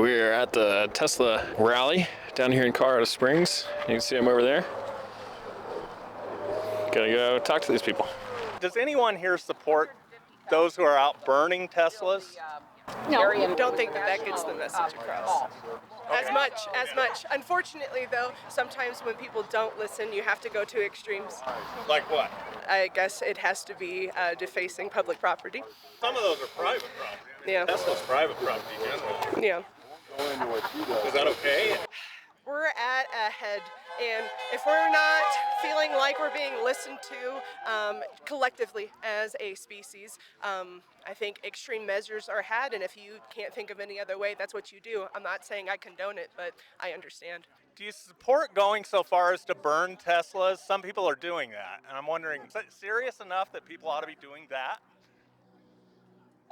We're at the Tesla rally down here in Colorado Springs. You can see them over there. Gonna go talk to these people. Does anyone here support those who are out burning Teslas? No, I don't think that gets the message across. As much. Unfortunately, though, sometimes when people don't listen, you have to go to extremes. Like what? I guess it has to be defacing public property. Some of those are private property. Yeah. Tesla's private property generally. Yeah. Is that okay? We're at a head, and if we're not feeling like we're being listened to collectively as a species, I think extreme measures are had, and if you can't think of any other way, that's what you do. I'm not saying I condone it, but I understand. Do you support going so far as to burn Teslas? Some people are doing that, and I'm wondering, is it serious enough that people ought to be doing that?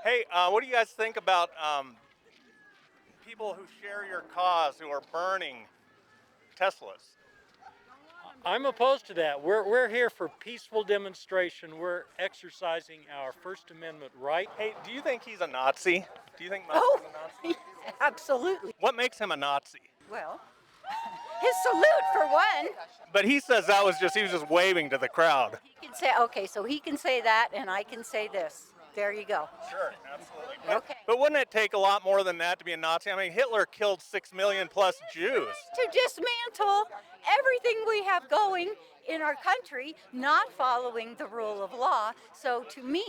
Hey, what do you guys think about people who share your cause who are burning Teslas? I'm opposed to that. We're here for peaceful demonstration. We're exercising our First Amendment right. Hey, do you think he's a Nazi? Do you think Musk is a Nazi? Absolutely. What makes him a Nazi? Well, his salute for one. But he says he was just waving to the crowd. He can say, okay, so he can say that and I can say this. There you go. Sure, absolutely. Okay. But wouldn't it take a lot more than that to be a Nazi? I mean, Hitler killed 6 million plus Jews. To dismantle everything we have going in our country, not following the rule of law. So to me,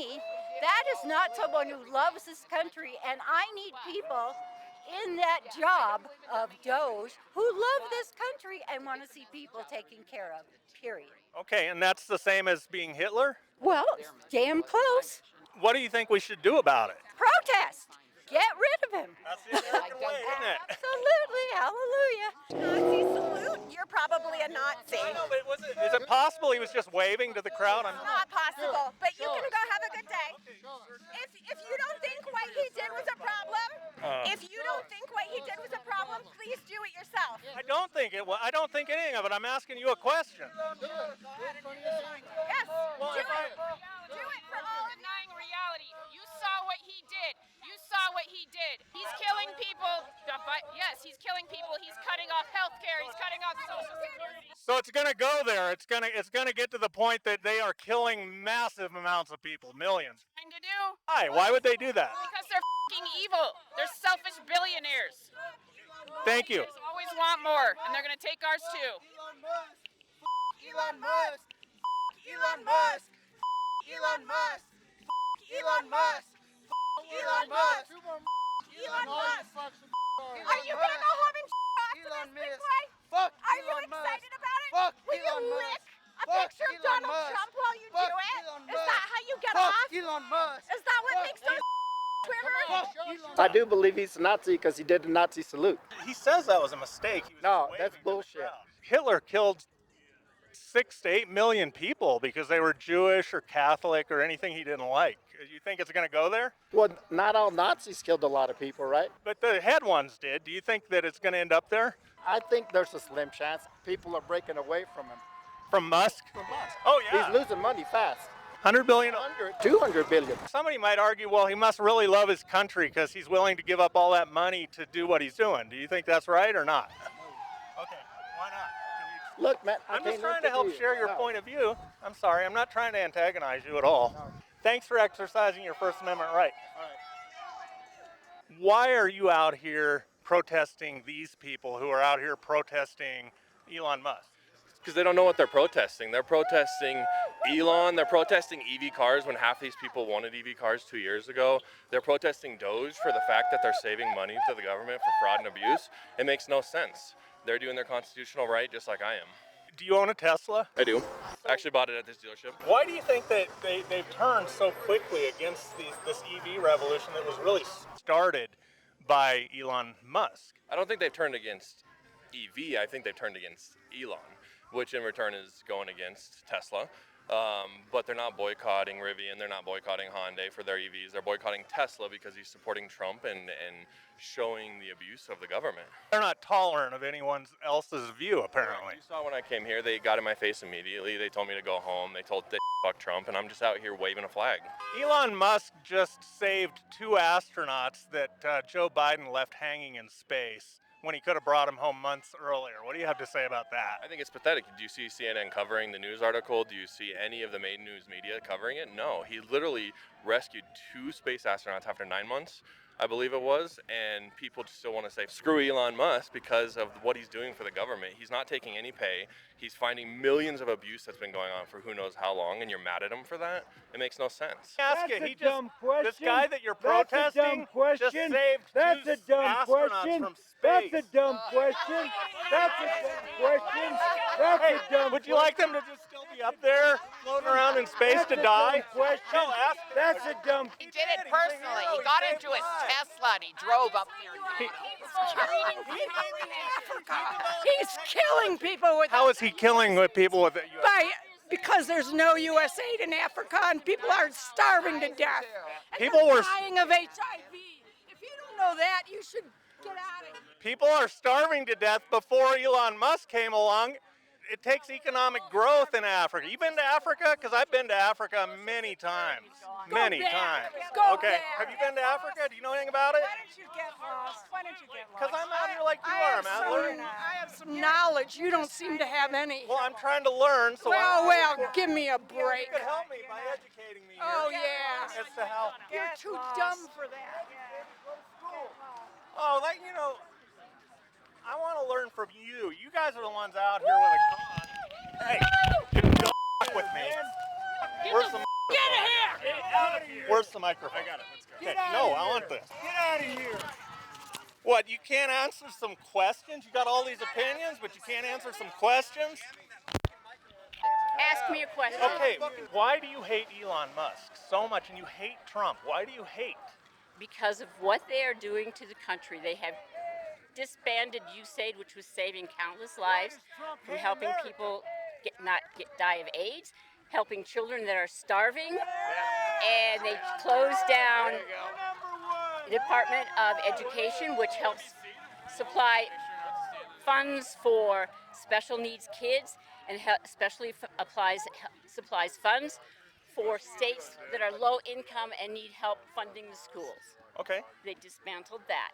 that is not someone who loves this country, and I need people in that job of Doge who love this country and want to see people taken care of, period. Okay, and that's the same as being Hitler? Well, damn close. What do you think we should do about it? Protest. Get rid of him. That's the American way, isn't it? Absolutely. Hallelujah. Nazi salute, you're probably a Nazi. I know, but is it possible he was just waving to the crowd? Not possible, but you can go have a good day. If you don't think what he did was a problem, please do it yourself. I don't think anything of it. I'm asking you a question. Yes, Well, do if I- it. Do it for all of you. Denying reality. You saw what he did. He's killing people. Yes, he's killing people. He's cutting off healthcare. He's cutting off social security. So it's going to go there. It's going to get to the point that they are killing massive amounts of people, millions. Trying to do Why? Why would they do that? because they're f***ing evil. They're selfish billionaires. Thank you. They just always want more, and they're gonna take ours too. Elon Musk. Elon Musk. Elon Musk. Elon Musk. Elon Musk. Elon Musk. Are you gonna go home and after this big play? Are you excited about it? Will you lick a picture of Donald Trump while you do it? Is that how you get off? Elon Musk. Is that what makes those Twitter? I do believe he's a Nazi because he did the Nazi salute. He says that was a mistake. He was No, just that's waving to the bullshit. crowd. Hitler killed 6 to 8 million people because they were Jewish or Catholic or anything he didn't like. You think it's going to go there? Well, not all Nazis killed a lot of people, right? But the head ones did. Do you think that it's going to end up there? I think there's a slim chance people are breaking away from him. From Musk? From Musk. Oh, yeah. He's losing money fast. 100 billion? 200 billion. Somebody might argue, well, he must really love his country because he's willing to give up all that money to do what he's doing. Do you think that's right or not? Okay, why not? Look, man, I'm just trying to help share your point of view. I'm sorry, I'm not trying to antagonize you at all. No. Thanks for exercising your First Amendment right. Why are you out here protesting these people who are out here protesting Elon Musk? Because they don't know what they're protesting. They're protesting Elon. They're protesting EV cars when half these people wanted EV cars 2 years ago. They're protesting Doge for the fact that they're saving money to the government for fraud and abuse. It makes no sense. They're doing their constitutional right just like I am. Do you own a Tesla? I do. I actually bought it at this dealership. Why do you think that they've turned so quickly against this EV revolution that was really started by Elon Musk? I don't think they've turned against EV. I think they've turned against Elon, which in return is going against Tesla. But they're not boycotting Rivian, they're not boycotting Hyundai for their EVs. They're boycotting Tesla because he's supporting Trump and showing the abuse of the government. They're not tolerant of anyone else's view, apparently. You saw when I came here, they got in my face immediately. They told me to go home. They told fuck Trump, and I'm just out here waving a flag. Elon Musk just saved 2 astronauts that Joe Biden left hanging in space when he could have brought them home months earlier. What do you have to say about that? I think it's pathetic. Do you see CNN covering the news article? Do you see any of the main news media covering it? No. He literally rescued 2 space astronauts after 9 months, I believe it was, and people still want to say, screw Elon Musk because of what he's doing for the government. He's not taking any pay. He's finding millions of abuse that's been going on for who knows how long, and you're mad at him for that? It makes no sense. Ask it. This guy that you're protesting just saved 2 astronauts from space. That's a dumb question. That's a dumb question. That's Hey, a dumb would you like them to just still be up there, floating around in space to die? question. No, ask. That's a dumb. He did it personally. He got into his Tesla and he drove up there. He's killing people with How is he killing with people with it? because there's no U.S. aid in Africa and people are starving to death. And People they're were- dying of HIV. If you don't know that, you should get out of here. People are starving to death before Elon Musk came along. It takes economic growth in Africa. You been to Africa? Because I've been to Africa many times. Many times. Go Okay. there. Have you been to Africa? Do you know anything about it? Why don't you get lost? Why don't you get lost? Because I'm out here like you are, man. I have some knowledge. You don't seem to have any. Well, I'm trying to learn. So Well, give me a You break. could help me by educating me here. Oh, yeah. As to how. You're too dumb for that. Oh, like, you know, I want to learn from you. You guys are the ones out here with a cause. Hey, don't f with me. Where's the Get here! Out of here. Where's the microphone? I got it. Let's go. Okay, Get out no, of I here. want this. Get out of here. What, you can't answer some questions? You got all these opinions, but you can't answer some questions? Ask me a question. Okay, why do you hate Elon Musk so much and you hate Trump? Why do you hate? Because of what they are doing to the country. They have disbanded USAID, which was saving countless lives, from helping people not die of AIDS, helping children that are starving, and they closed down the Department of Education, which helps supply funds for special needs kids, and especially supplies funds for states that are low income and need help funding the schools. Okay, They dismantled that.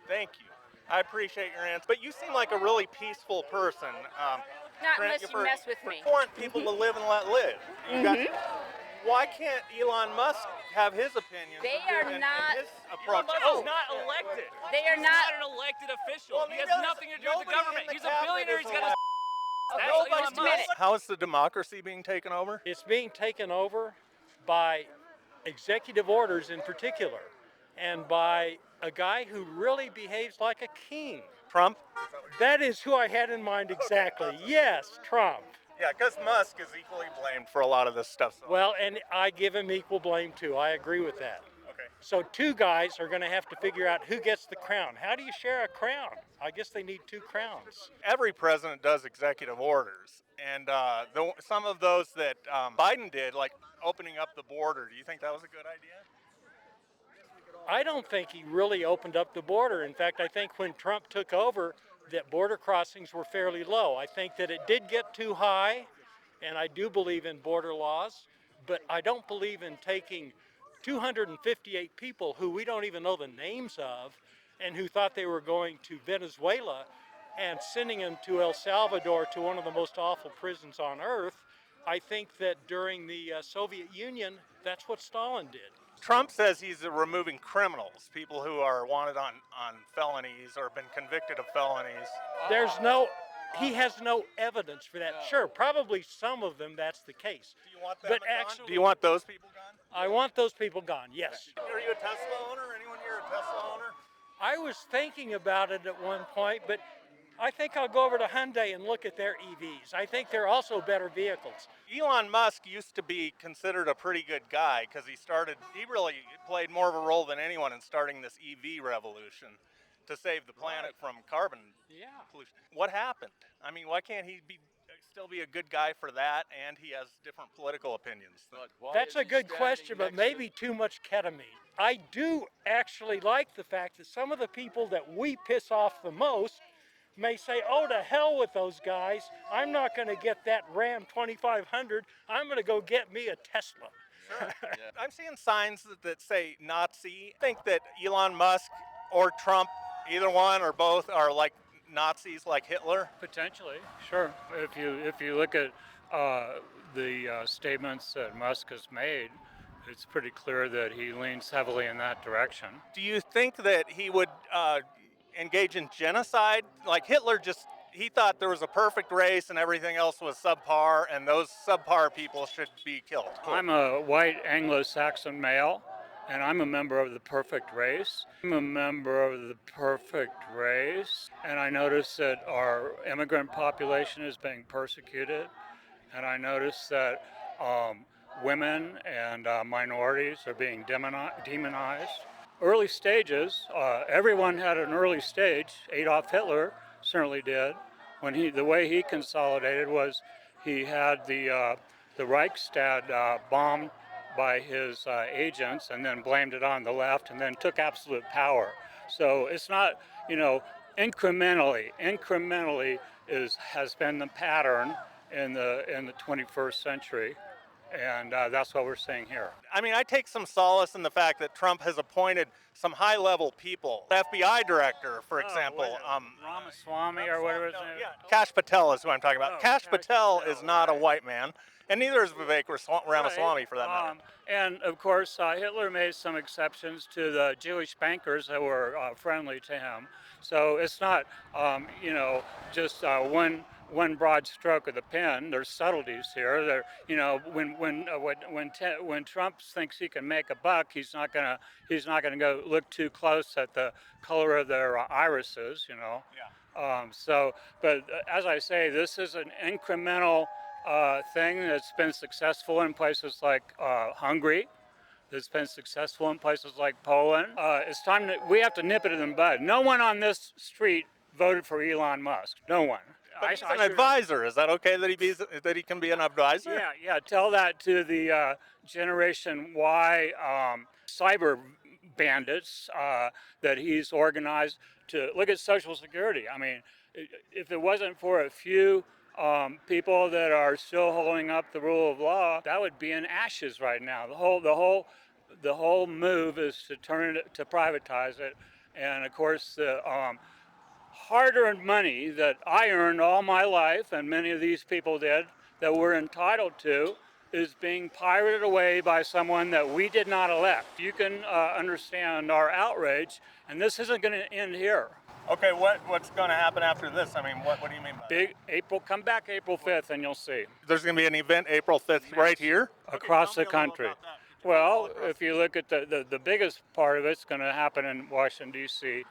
thank you. I appreciate your answer. But you seem like a really peaceful person. Not unless you mess with me. You want people to live and let live. You got, why can't Elon Musk have his opinions They and, are and not- his approach? He's not elected. They are He's not- an elected official. Well, he has nobody- nothing to do with the nobody government. in the He's a cabinet billionaire. is He's got a. That's Nobody- Elon Just a minute. Musk. How is the democracy being taken over? It's being taken over by executive orders in particular, and by a guy who really behaves like a king. Trump? That is who I had in mind exactly. Yes, Trump. Yeah, because Musk is equally blamed for a lot of this stuff. So. Well, and I give him equal blame too. I agree with that. Okay. So 2 guys are going to have to figure out who gets the crown. How do you share a crown? I guess they need 2 crowns. Every president does executive orders, and some of those that Biden did, like opening up the border, do you think that was a good idea? I don't think he really opened up the border. In fact, I think when Trump took over, that border crossings were fairly low. I think that it did get too high, and I do believe in border laws, but I don't believe in taking 258 people who we don't even know the names of and who thought they were going to Venezuela and sending them to El Salvador, to one of the most awful prisons on earth. I think that during the Soviet Union, that's what Stalin did. Trump says he's removing criminals, people who are wanted on felonies or been convicted of felonies. He has no evidence for that. Sure, probably some of them that's the case. Do you want them But gone? actually- Do you want those people gone? I want those people gone, yes. Are you a Tesla owner? Anyone here a Tesla owner? I was thinking about it at one point, but I think I'll go over to Hyundai and look at their EVs. I think they're also better vehicles. Elon Musk used to be considered a pretty good guy because he really played more of a role than anyone in starting this EV revolution to save the planet from carbon pollution. What happened? I mean, why can't he still be a good guy for that, and he has different political opinions? That's a good question, but maybe too much ketamine. I do actually like the fact that some of the people that we piss off the most may say, oh, to hell with those guys. I'm not going to get that Ram 2500. I'm going to go get me a Tesla. I'm seeing signs that say Nazi. I think that Elon Musk or Trump, either one or both, are like Nazis like Hitler. Potentially, sure. If you look at the statements that Musk has made, it's pretty clear that he leans heavily in that direction. Do you think that he would engage in genocide? Like Hitler he thought there was a perfect race and everything else was subpar, and those subpar people should be killed. I'm a white Anglo-Saxon male, and I'm a member of the perfect race. I'm a member of the perfect race, and I notice that our immigrant population is being persecuted, and I notice that women and minorities are being demonized. Early stages, everyone had an early stage. Adolf Hitler certainly did. The way he consolidated was he had the Reichstag bombed by his agents and then blamed it on the left and then took absolute power. So it's not, incrementally has been the pattern in the 21st century. And that's what we're seeing here. I mean, I take some solace in the fact that Trump has appointed some high-level people. The FBI director, for example. Ramaswamy or whatever his name is. Yeah, Kash Patel is who I'm talking about. Kash Patel is not a white man, and neither is Vivek Ramaswamy for that matter. And of course, Hitler made some exceptions to the Jewish bankers that were friendly to him. So it's not, just one broad stroke of the pen. There's subtleties here. When Trump thinks he can make a buck, he's not gonna go look too close at the color of their irises. Yeah. But as I say, this is an incremental thing that's been successful in places like Hungary. That's been successful in places like Poland. It's time we have to nip it in the bud. No one on this street voted for Elon Musk. No one. But he's an advisor. Is that okay that he can be an advisor? Yeah. Tell that to the Generation Y cyber bandits that he's organized to look at Social Security. I mean, if it wasn't for a few people that are still holding up the rule of law, that would be in ashes right now. The whole move is to turn it to privatize it, and of course the hard-earned money that I earned all my life, and many of these people did, that we're entitled to, is being pirated away by someone that we did not elect. You can understand our outrage, and this isn't going to end here. Okay, what's going to happen after this? I mean, what do you mean by that? Come back April 5th, and you'll see. There's going to be an event April 5th right here? Across the country. Well, if you look at the biggest part of it's going to happen in Washington, D.C.,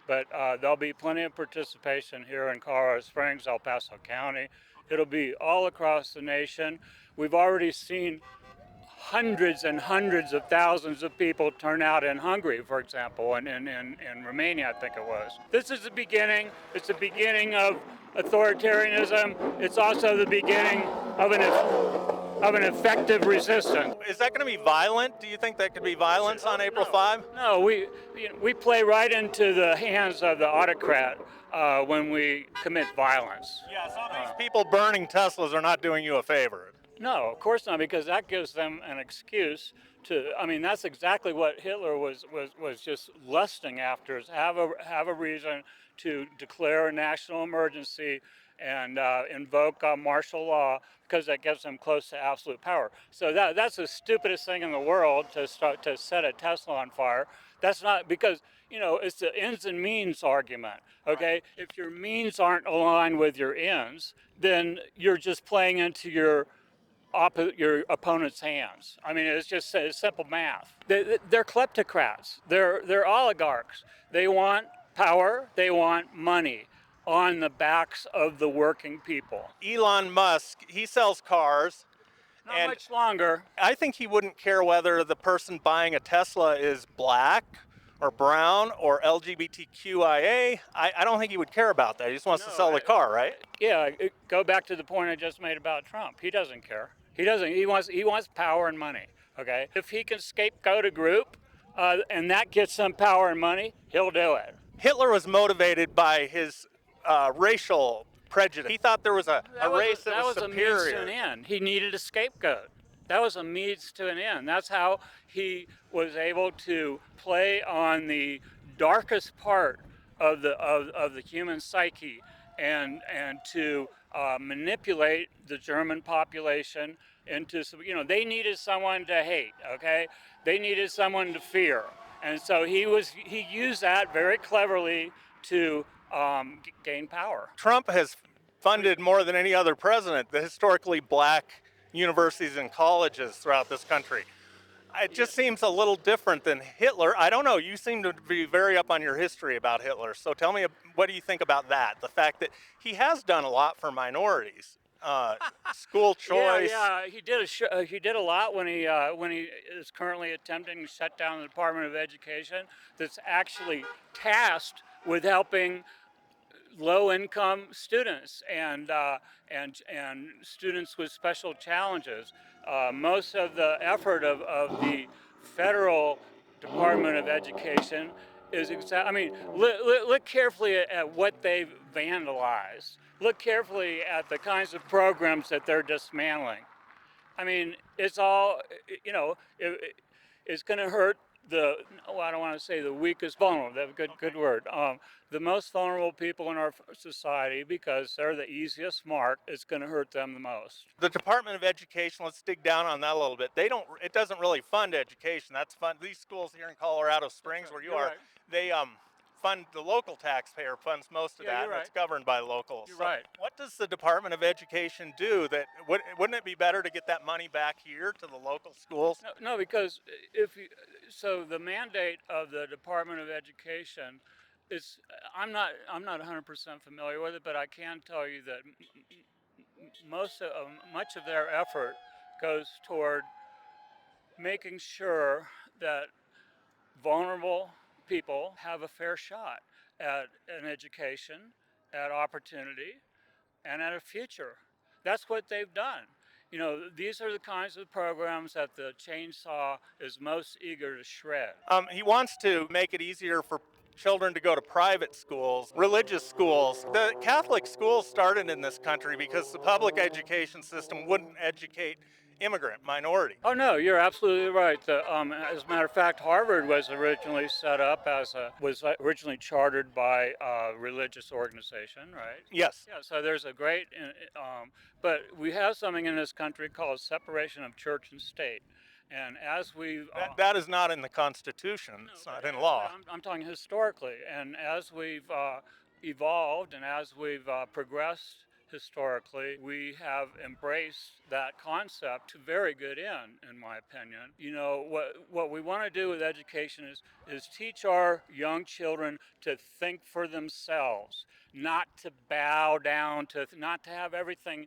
but there'll be plenty of participation here in Colorado Springs, El Paso County. It'll be all across the nation. We've already seen hundreds and hundreds of thousands of people turn out in Hungary, for example, and in Romania, I think it was. This is the beginning. It's the beginning of authoritarianism. It's also the beginning of an effective resistance. Is that going to be violent? Do you think that could be violence on April 5? No, we play right into the hands of the autocrat when we commit violence. Yeah, so these people burning Teslas are not doing you a favor. No, of course not, because that gives them an excuse to. I mean, that's exactly what Hitler was just lusting after: is have a reason to declare a national emergency and invoke martial law, because that gets them close to absolute power. So that's the stupidest thing in the world, to set a Tesla on fire. That's not, because it's the ends and means argument. Okay, right. If your means aren't aligned with your ends, then you're just playing into your opponent's hands. I mean, it's just simple math. They're kleptocrats. They're oligarchs. They want power. They want money on the backs of the working people. Elon Musk, he sells cars. Not much longer. I think he wouldn't care whether the person buying a Tesla is black or brown or LGBTQIA. I don't think he would care about that. He just wants to sell the car, right? Yeah, go back to the point I just made about Trump. He doesn't care. He doesn't. He wants power and money, okay? If he can scapegoat a group and that gets him power and money, he'll do it. Hitler was motivated by his racial prejudice. He thought there was a race that was a means to superior. an end. He needed a scapegoat. That was a means to an end. That's how he was able to play on the darkest part of the human psyche and to manipulate the German population into, they needed someone to hate, okay? They needed someone to fear. And so he used that very cleverly to gain power. Trump has funded more than any other president the historically black universities and colleges throughout this country. It just seems a little different than Hitler. I don't know. You seem to be very up on your history about Hitler. So tell me, what do you think about that? The fact that he has done a lot for minorities, school choice. Yeah, he did a lot when he is currently attempting to shut down the Department of Education. That's actually tasked with helping low-income students and students with special challenges. Most of the effort of the federal Department of Education is look carefully at what they've vandalized. Look carefully at the kinds of programs that they're dismantling. I mean, it's all, it's going to hurt I don't want to say the weakest vulnerable, that's a good word. The most vulnerable people in our society, because they're the easiest mark, it's going to hurt them the most. The Department of Education, let's dig down on that a little bit. It doesn't really fund education. That's fund, these schools here in Colorado Springs, where you are, right. They fund, the local taxpayer funds most of that, and it's governed by locals. You're right. What does the Department of Education do? That wouldn't it be better to get that money back here to the local schools? No, because so the mandate of the Department of Education is, I'm not 100% familiar with it, but I can tell you that much of their effort goes toward making sure that vulnerable people have a fair shot at an education, at opportunity, and at a future. That's what they've done. These are the kinds of programs that the chainsaw is most eager to shred. He wants to make it easier for children to go to private schools, religious schools. The Catholic schools started in this country because the public education system wouldn't educate immigrant minority. Oh no, you're absolutely right. As a matter of fact, Harvard was originally set up was originally chartered by a religious organization, right? Yes. Yeah. So there's a great, but we have something in this country called separation of church and state, and as we've that is not in the Constitution. It's not in law. I'm talking historically, and as we've evolved and as we've progressed historically, we have embraced that concept to very good end, in my opinion. What we want to do with education is teach our young children to think for themselves, not to bow down to, not to have everything,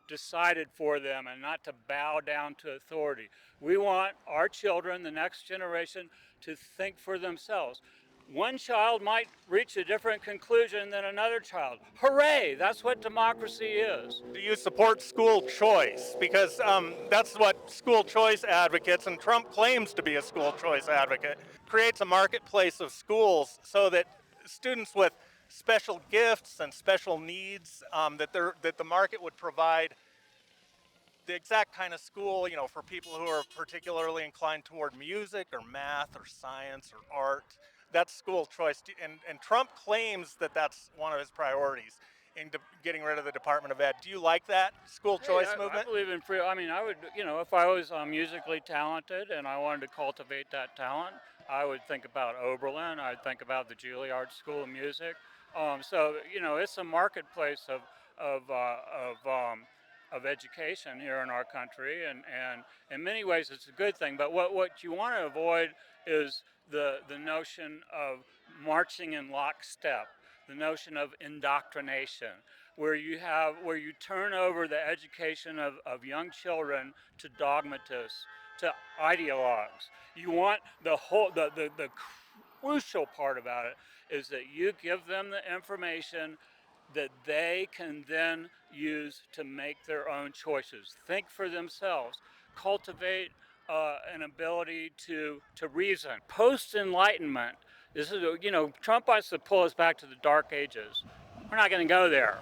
decided for them, and not to bow down to authority. We want our children, the next generation, to think for themselves. One child might reach a different conclusion than another child. Hooray! That's what democracy is. Do you support school choice? Because that's what school choice advocates, and Trump claims to be a school choice advocate, creates a marketplace of schools so that students with special gifts and special needs, that the market would provide the exact kind of school, for people who are particularly inclined toward music or math or science or art. That's school choice, and Trump claims that that's one of his priorities in getting rid of the Department of Ed. Do you like that school choice movement? I believe in free. I mean, I would, if I was musically talented and I wanted to cultivate that talent, I would think about Oberlin. I'd think about the Juilliard School of Music. So it's a marketplace of education here in our country, and in many ways it's a good thing. But what you want to avoid is the notion of marching in lockstep, the notion of indoctrination, where you turn over the education of young children to dogmatists, to ideologues. You want the crucial part about it is that you give them the information that they can then use to make their own choices, think for themselves, cultivate an ability to reason. Post-Enlightenment This is, Trump wants to pull us back to the dark ages. We're not going to go there.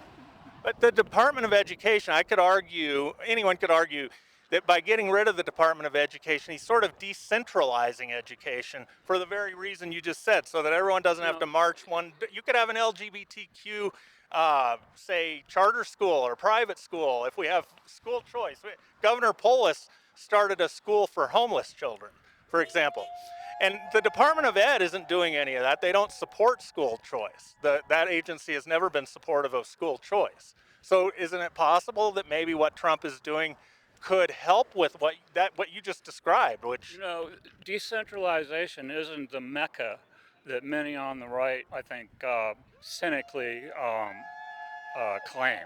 But the Department of Education, anyone could argue that by getting rid of the Department of Education, he's sort of decentralizing education for the very reason you just said, so that everyone doesn't have to march one. You could have an LGBTQ, say, charter school or private school if we have school choice. Governor Polis started a school for homeless children, for example. And the Department of Ed isn't doing any of that. They don't support school choice. That agency has never been supportive of school choice. So isn't it possible that maybe what Trump is doing could help with what you just described? Which decentralization isn't the mecca that many on the right, I think, cynically claim.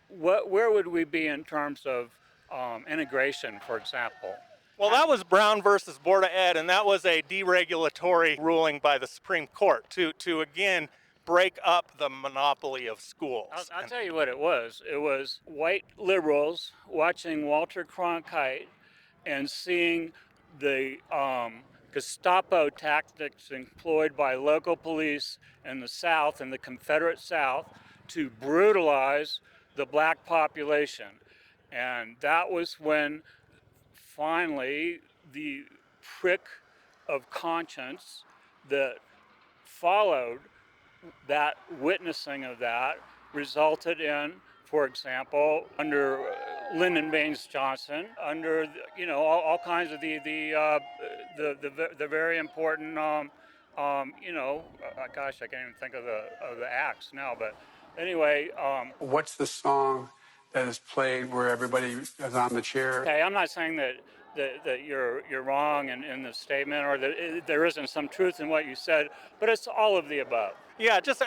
Where would we be in terms of integration, for example? Well, that was Brown versus Board of Ed, and that was a deregulatory ruling by the Supreme Court to again break up the monopoly of schools. I'll tell you what it was. It was white liberals watching Walter Cronkite and seeing the Gestapo tactics employed by local police in the South, in the Confederate South, to brutalize the black population. And that was when finally the prick of conscience that followed that witnessing of that resulted in, for example, under Lyndon Baines Johnson, under all kinds of the very important gosh, I can't even think of the acts now, but anyway. What's the song that is played where everybody is on the chair? Okay, I'm not saying that you're wrong in the statement, or that there isn't some truth in what you said, but it's all of the above. Yeah, just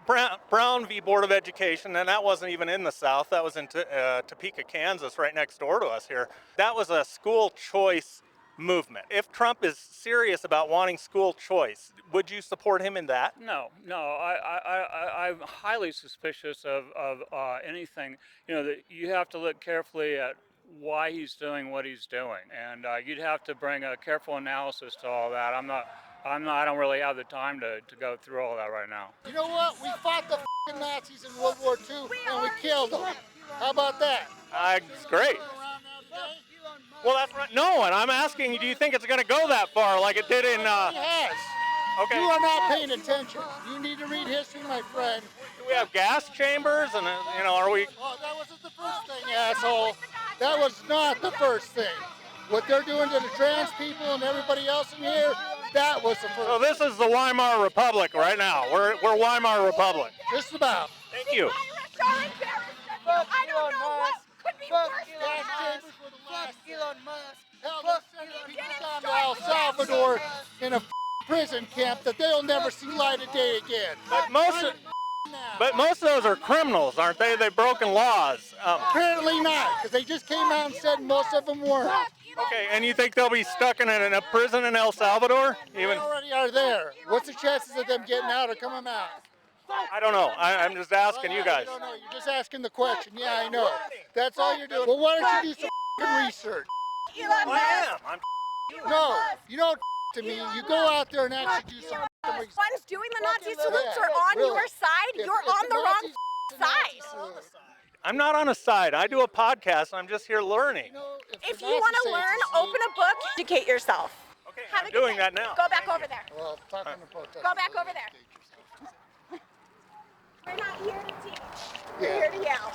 Brown v. Board of Education, and that wasn't even in the South. That was in Topeka, Kansas, right next door to us here. That was a school choice movement. If Trump is serious about wanting school choice, would you support him in that? No. I'm highly suspicious of anything. That you have to look carefully at why he's doing what he's doing, and you'd have to bring a careful analysis to all that. I don't really have the time to go through all that right now. You know what? We fought the f***ing Nazis in World War II and we killed them. How about that? It's great. Well, that's right. No, and I'm asking you, do you think it's going to go that far like it did in... It has. Okay. You are not paying attention. You need to read history, my friend. Do we have gas chambers and, are we... Oh, that wasn't the first thing, asshole. That was not the first thing. What they're doing to the trans people and everybody else in here, that was the first. So this is the Weimar Republic right now. We're Weimar Republic. Just about. Thank you. I don't know what could be worse Gas chambers were the last. Elon Musk. Hell, let's send people down to El Salvador in a prison camp that they'll never see light of day again. But most of those are criminals, aren't they? They've broken laws. Apparently not, because they just came out and said most of them weren't. Okay, and you think they'll be stuck in a prison in El Salvador? They already are there. What's the chances of them getting out or coming out? I don't know. I'm just asking you guys. I don't know. You're just asking the question. Yeah, I know. That's all you're doing. Well, why don't you do some research? I am. No, you don't to me. You go out there and actually do some research. Ones doing the Nazi salutes are on your side. You're on the wrong side. I'm not on a side. I do a podcast. I'm just here learning. If you want to learn, open a book, educate yourself. Okay, I'm doing that now. Go back over there. Well, talking about that. Go back over there. We're not here to teach. We're here to yell.